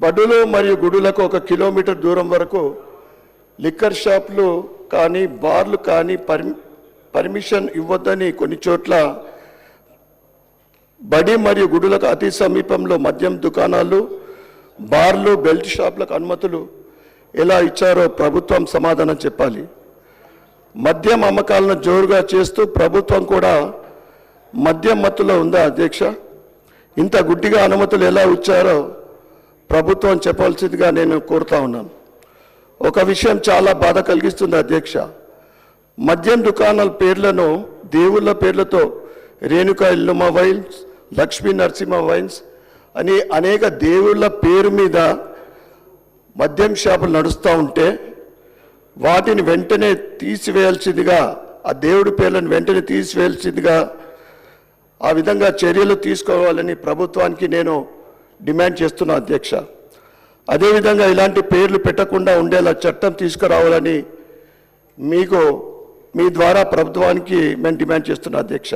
బడులు మరియు గుడులకు 1 కిలోమీటర్ దూరం వరకు లిక్కర్ షాపులు కానీ బార్లు కానీ పర్మిషన్ ఇవ్వద్దని కొన్ని చోట్ల బడి మరియు గుడులకు అతి సమీపంలో మద్యం దుకాణాలు బార్లు బెల్ట్ షాపులకు అనుమతులు ఎలా ఇచ్చారో ప్రభుత్వం సమాధానం చెప్పాలి. మద్యం అమ్మకాలను జోరుగా చేస్తూ ప్రభుత్వం కూడా మద్యం మత్తులో ఉందా అధ్యక్ష? ఇంత గుడ్డిగా అనుమతులు ఎలా ఇచ్చారో ప్రభుత్వం చెప్పాల్సిందిగా నేను కోరుతా ఉన్నాను. ఒక విషయం చాలా బాధ కలిగిస్తుంది అధ్యక్ష. మద్యం దుకాణాల పేర్లను దేవుళ్ళ పేర్లతో రేణుకా ఎల్లమ్మ వైన్స్, లక్ష్మీ నరసింహ వైన్స్ అని అనేక దేవుళ్ళ పేరు మీద మద్యం షాపులు నడుస్తూ ఉంటే వాటిని వెంటనే తీసివేయాల్సిందిగా, ఆ దేవుడి పేర్లను వెంటనే తీసివేయాల్సిందిగా ఆ విధంగా చర్యలు తీసుకోవాలని ప్రభుత్వానికి నేను డిమాండ్ చేస్తున్నా అధ్యక్ష. అదేవిధంగా ఇలాంటి పేర్లు పెట్టకుండా ఉండేలా చట్టం తీసుకురావాలని మీ ద్వారా ప్రభుత్వానికి మేము డిమాండ్ చేస్తున్నా అధ్యక్ష.